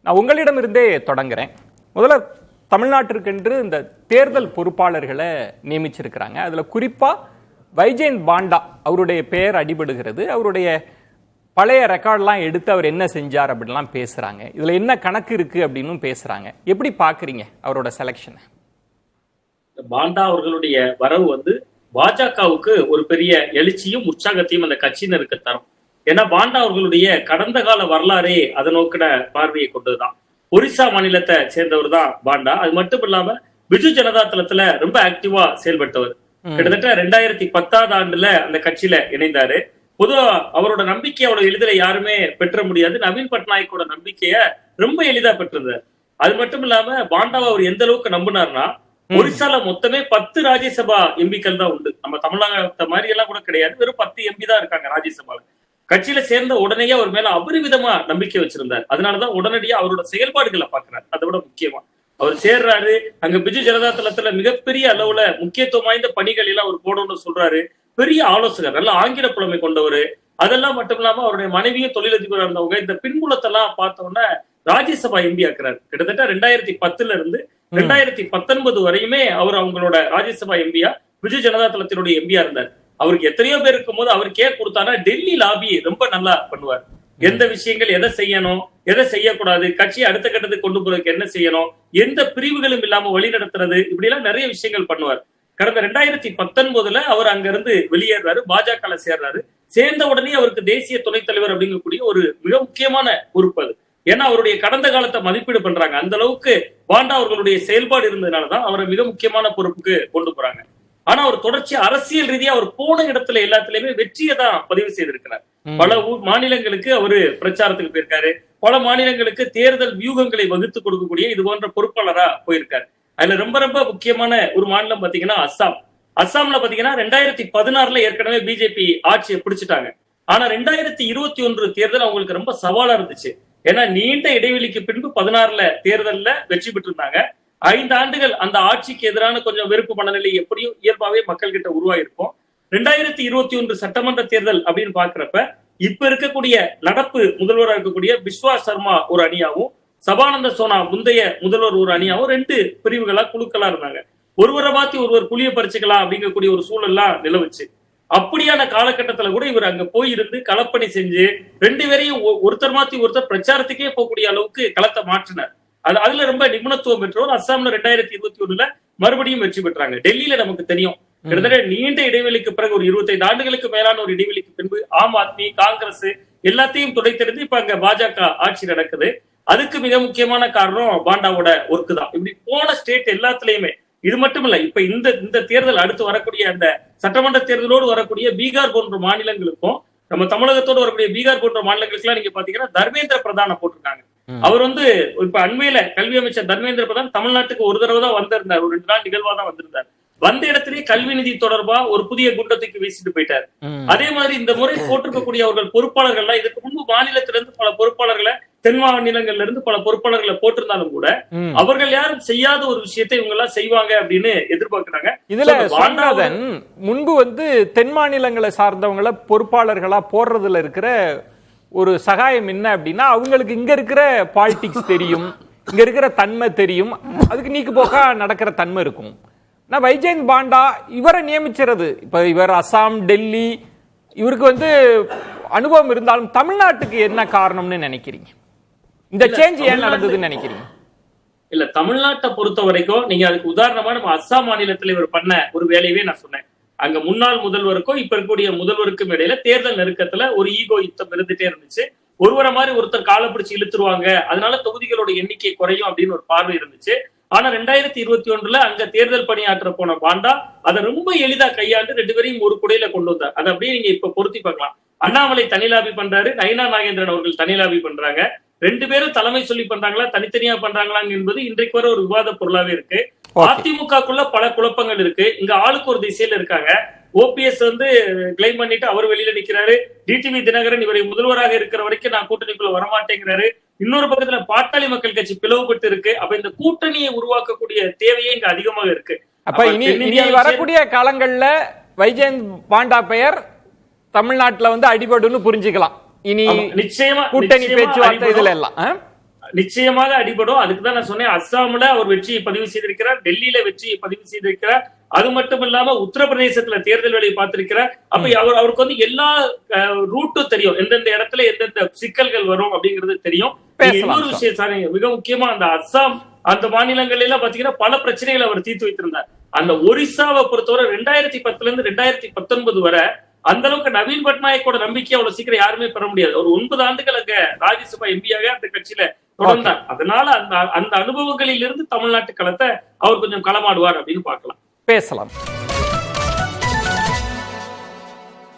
நான் உங்களிடமிருந்தே தொடங்குறேன். முதல்ல தமிழ்நாட்டிற்கென்று இந்த தேர்தல் பொறுப்பாளர்களை நியமிச்சிருக்கிறாங்க. அதில் குறிப்பாக வைஜெயந்த் பாண்டா அவருடைய பெயர் அடிபடுகிறது. அவருடைய பழைய ரெக்கார்ட்லாம் எடுத்து அவர் என்ன செஞ்சார் அப்படின்லாம் பேசுகிறாங்க. இதில் என்ன கணக்கு இருக்குது அப்படின்னு பேசுகிறாங்க. எப்படி பார்க்குறீங்க அவரோட செலெக்ஷனை? பாண்டா அவர்களுடைய வரவு பாஜகவுக்கு ஒரு பெரிய எழுச்சியும் உற்சாகத்தையும் அந்த கட்சியினருக்கு தரும். ஏன்னா பாண்டா அவர்களுடைய கடந்த கால வரலாறே அதை நோக்கின பார்வையை கொண்டதுதான். ஒரிசா மாநிலத்தை சேர்ந்தவர் தான் பாண்டா. அது மட்டும் இல்லாம பிஜு ஜனதா தளத்துல ரொம்ப ஆக்டிவா செயல்பட்டவர். கிட்டத்தட்ட 2010 ஆண்டுல அந்த கட்சியில இணைந்தாரு. பொதுவா அவரோட நம்பிக்கை அவ்வளவு எளிதில் யாருமே பெற்ற முடியாது. நவீன் பட்நாயக்கோட நம்பிக்கைய ரொம்ப எளிதா பெற்றிருந்தார். அது மட்டும் இல்லாம பாண்டாவை அவர் எந்த அளவுக்கு நம்பினார்னா, ஒரிசால மொத்தமே 10 ராஜ்யசபா எம்பிக்கள் தான் உண்டு. நம்ம தமிழகத்தை மாதிரி எல்லாம் கூட கிடையாது. வெறும் 10 எம்பி தான் இருக்காங்க ராஜ்யசபால. கட்சியில சேர்ந்த உடனேயே அவர் மேல அபரிவிதமா நம்பிக்கை வச்சிருந்தார். அதனாலதான் உடனடியா அவரோட செயல்பாடுகளை பாக்குறாரு. அதை விட முக்கியமா அவர் சேர்றாரு. அங்க பிஜு ஜனதா தளத்துல மிகப்பெரிய அளவுல முக்கியத்துவம் வாய்ந்த பணிகள் எல்லாம் அவர் போடணும்னு சொல்றாரு. பெரிய ஆலோசகர், நல்ல ஆங்கில புலமை கொண்டவர். அதெல்லாம் மட்டும் இல்லாம அவருடைய மனைவியும் தொழிலதிபராக இருந்தவங்க. இந்த பின்புலத்தெல்லாம் பார்த்தோன்னா ராஜ்யசபா எம்பி ஆக்குறாரு. கிட்டத்தட்ட 2010 இருந்து 2019 வரையுமே அவர் அவங்களோட ராஜ்யசபா எம்பியா பிஜு ஜனதா தளத்தினுடைய எம்பியா இருந்தார். அவருக்கு எத்தனையோ பேர் இருக்கும் போது அவருக்கு ஏன் கொடுத்தானா, டெல்லி லாபி ரொம்ப நல்லா பண்ணுவார். எந்த விஷயங்கள் எதை செய்யணும், எதை செய்யக்கூடாது, கட்சியை அடுத்த கட்டத்துக்கு கொண்டு போறதுக்கு என்ன செய்யணும், எந்த பிரிவுகளும் இல்லாம வழி நடத்துறது, இப்படி எல்லாம் நிறைய விஷயங்கள் பண்ணுவார். கடந்த 2019 அவர் அங்க இருந்து வெளியேறாரு, பாஜக சேர்றாரு. சேர்ந்த உடனே அவருக்கு தேசிய துணைத் தலைவர் அப்படிங்கக்கூடிய ஒரு மிக முக்கியமான பொறுப்பு அது. ஏன்னா அவருடைய கடந்த காலத்தை மதிப்பீடு பண்றாங்க. அந்த அளவுக்கு பாண்டா அவர்களுடைய செயல்பாடு இருந்ததுனாலதான் அவரை மிக முக்கியமான பொறுப்புக்கு கொண்டு போறாங்க. ஆனா அவர் தொடர்ச்சி அரசியல் ரீதியா அவர் போன இடத்துல எல்லாத்திலயுமே வெற்றியை தான் பதிவு செய்திருக்கிறார். பல மாநிலங்களுக்கு அவரு பிரச்சாரத்துக்கு போயிருக்காரு. பல மாநிலங்களுக்கு தேர்தல் வியூகங்களை வகுத்து கொடுக்கக்கூடிய இது போன்ற பொறுப்பாளரா போயிருக்காரு. அதுல ரொம்ப ரொம்ப முக்கியமான ஒரு மாநிலம் பாத்தீங்கன்னா அஸ்ஸாம். அஸ்ஸாம்ல பாத்தீங்கன்னா 2016 ஏற்கனவே பிஜேபி ஆட்சியை பிடிச்சிட்டாங்க. ஆனா 2021 தேர்தல் அவங்களுக்கு ரொம்ப சவாலா இருந்துச்சு. ஏன்னா நீண்ட இடைவெளிக்கு பின்பு 16 தேர்தல்ல வெற்றி பெற்றிருந்தாங்க. 5 ஆண்டுகள் அந்த ஆட்சிக்கு எதிரான கொஞ்சம் வெறுப்பு மனநிலை எப்படியும் இயல்பாவே மக்கள் கிட்ட உருவாயிருக்கும். 2021 சட்டமன்ற தேர்தல் அப்படின்னு பாக்குறப்ப இப்ப இருக்கக்கூடிய நடப்பு முதல்வராக இருக்கக்கூடிய பிஸ்வா சர்மா ஒரு அணியாவும், சபானந்த சோனா முந்தைய முதல்வர் ஒரு அணியாவும் 2 பிரிவுகளா குழுக்களா இருந்தாங்க. ஒருவரை மாத்தி ஒருவர் புளிய பறிச்சுக்கலாம் அப்படிங்கக்கூடிய ஒரு சூழல்லாம் நிலவுச்சு. அப்படியான காலகட்டத்துல கூட இவர் அங்க போயிருந்து களப்பணி செஞ்சு 2 பேரையும் ஒருத்தர் மாத்தி ஒருத்தர் பிரச்சாரத்துக்கே போகக்கூடிய அளவுக்கு களத்தை மாற்றினார். அதுல ரொம்ப நிபுணத்துவம் பெற்றவர். அஸ்ஸாம்ல 2021 மறுபடியும் வெற்றி பெற்றாங்க. டெல்லியில நமக்கு தெரியும், கிட்டத்தட்ட நீண்ட இடைவெளிக்கு பிறகு ஒரு 25 ஆண்டுகளுக்கு மேலான ஒரு இடைவெளிக்கு பின்பு ஆம் ஆத்மி, காங்கிரஸ் எல்லாத்தையும் துடைத்தெடுத்து இப்ப அங்க பாஜக ஆட்சி நடக்குது. அதுக்கு மிக முக்கியமான காரணம் பாண்டாவோட ஒர்க்கு தான். இப்படி போன ஸ்டேட் எல்லாத்துலயுமே இது மட்டும் இல்ல, இப்ப இந்த தேர்தல் அடுத்து வரக்கூடிய அந்த சட்டமன்ற தேர்தலோடு வரக்கூடிய பீகார் போன்ற மாநிலங்களுக்கும் நம்ம தமிழகத்தோடு வரக்கூடிய பீகார் போன்ற மாநிலங்களுக்கு எல்லாம் நீங்க பாத்தீங்கன்னா தர்மேந்திர பிரதான போட்டிருக்காங்க. அவர் இப்ப அண்மையில கல்வி அமைச்சர் தர்மேந்திர பிரதான் தமிழ்நாட்டுக்கு ஒரு தடவை தான் வந்திருந்தார். ஒரு 2 நாள் நிகழ்வா தான் வந்திருந்தார். வந்த இடத்திலேயே கல்வி நிதி தொடர்பா ஒரு புதிய குண்டத்துக்கு வீசிட்டு போயிட்டார். அதே மாதிரி இந்த முறை போட்டிருக்கக்கூடிய அவர்கள் பொறுப்பாளர்கள்லாம் இதுக்கு முன்பு மாநிலத்திலிருந்து பல பொறுப்பாளர்களை, தென் மாநிலங்கள்ல இருந்து பல பொறுப்பாளர்களை போட்டிருந்தாலும் கூட அவர்கள் யாரும் செய்யாத ஒரு விஷயத்தை இவங்க எல்லாம் செய்வாங்க அப்படின்னு எதிர்பார்க்கிறாங்க. இதுல சுவாமிநாதன் முன்பு தென் மாநிலங்களை சார்ந்தவங்களை பொறுப்பாளர்களா போடுறதுல இருக்கிற ஒரு சகாயம் என்ன அப்படின்னா, அவங்களுக்கு இங்க இருக்கிற பாலிடிக்ஸ் தெரியும், இங்க இருக்கிற தன்மை தெரியும், அதுக்கு நீக்கு போக்கா நடக்கிற தன்மை இருக்கும். நான் வைஜெயந்த் பாண்டா இவரை நியமிச்சிருது, இப்ப இவர் அசாம், டெல்லி, இவருக்கு அனுபவம் இருந்தாலும் தமிழ்நாட்டுக்கு என்ன காரணம்னு நினைக்கிறீங்க? இந்த சேஞ்ச் ஏன் நடந்ததுன்னு நினைக்கிறீங்க? இல்ல, தமிழ்நாட்டை பொறுத்த வரைக்கும் நீங்க அதுக்கு உதாரணமா நம்ம அஸ்ஸாம் மாநிலத்தில் இவர் பண்ண ஒரு வேலையவே நான் சொன்னேன். அங்க முன்னாள் முதல்வருக்கும் இப்ப இருக்கக்கூடிய முதல்வருக்கும் இடையில தேர்தல் நெருக்கத்துல ஒரு ஈகோ யுத்தம் இருந்துட்டே இருந்துச்சு. ஒருவரை மாதிரி ஒருத்தர் காலை பிடிச்சு இழுத்துருவாங்க, அதனால தொகுதிகளோட எண்ணிக்கை குறையும் அப்படின்னு ஒரு பார்வை இருந்துச்சு. ஆனா 2021 அங்க தேர்தல் பணியாற்ற போன பாண்டா அதை ரொம்ப எளிதா கையாண்டு 2 பேரையும் ஒரு குடையில கொண்டு வந்தார். அதை அப்படியே நீங்க இப்ப பொருத்தி பார்க்கலாம். அண்ணாமலை தனிலாபி பண்றாரு, நயினா நாகேந்திரன் அவர்கள் தனிலாபி பண்றாங்க. 2 பேரும் தலைமை சொல்லி பண்றாங்களா, தனித்தனியா பண்றாங்களா என்பது இன்றைக்கு வர ஒரு விவாத பொருளாவே இருக்கு. அதிமுகக்குள்ள பல குழப்பங்கள் இருக்கு. இங்க ஆளுக்கு ஒரு திசையில இருக்காங்க. ஓபிஎஸ் கிளைம் பண்ணிட்டு அவர் வெளியில நிக்கிறாரு. டிடிவி தினகரன் இவரை முதல்வராக இருக்கிற வரைக்கும் நான் கூட்டணிக்குள்ள வரமாட்டேங்கிறாரு. இன்னொரு பக்கத்துல பாட்டாளி மக்கள் கட்சி பிளவுபட்டு இருக்கு. அப்ப இந்த கூட்டணியை உருவாக்கக்கூடிய தேவையே இங்க அதிகமாக இருக்கு. அப்ப இனி வரக்கூடிய காலங்கள்ல வைஜெயந்த் பாண்டா பெயர் தமிழ்நாட்டுல அடிபடுன்னு புரிஞ்சுக்கலாம். இனி நிச்சயமா கூட்டணி பேச்சுவார்த்தை இதுல எல்லாம் நிச்சயமாக அடிபடும். அதுக்குதான் நான் சொன்னேன், அஸ்ஸாம்ல அவர் வெற்றியை பதிவு செய்திருக்கிறார், டெல்லியில வெற்றியை பதிவு செய்திருக்கிறார், அது மட்டும் இல்லாம உத்தரப்பிரதேசத்துல தேர்தல் வேலையை பார்த்திருக்கிறார். அப்ப அவருக்கு வந்து எல்லா ரூட்டும் தெரியும், எந்தெந்த இடத்துல எந்தெந்த சிக்கல்கள் வரும் அப்படிங்கிறது தெரியும். இன்னொரு விஷயம் சார், மிக முக்கியமா அந்த அஸ்ஸாம் அந்த மாநிலங்கள் எல்லாம் பாத்தீங்கன்னா பல பிரச்சனைகளை அவர் தீர்த்து வைத்திருந்தார். அந்த ஒரிசாவை பொறுத்தவரை 2010 இருந்து 2019 வரை அந்த அளவுக்கு நவீன் பட்நாயக்கோட நம்பிக்கை அவ்வளவு சீக்கிரம் யாருமே பெற முடியாது. ஒரு 9 ஆண்டுகள் அங்க ராஜ்யசபா எம்பியாக அந்த கட்சியில தொடர்ந்தார். அதனால அந்த அனுபவங்களில் இருந்து தமிழ்நாட்டு களத்தை அவர் கொஞ்சம் களமாடுவார் அப்படின்னு பார்க்கலாம். பேசலாம்.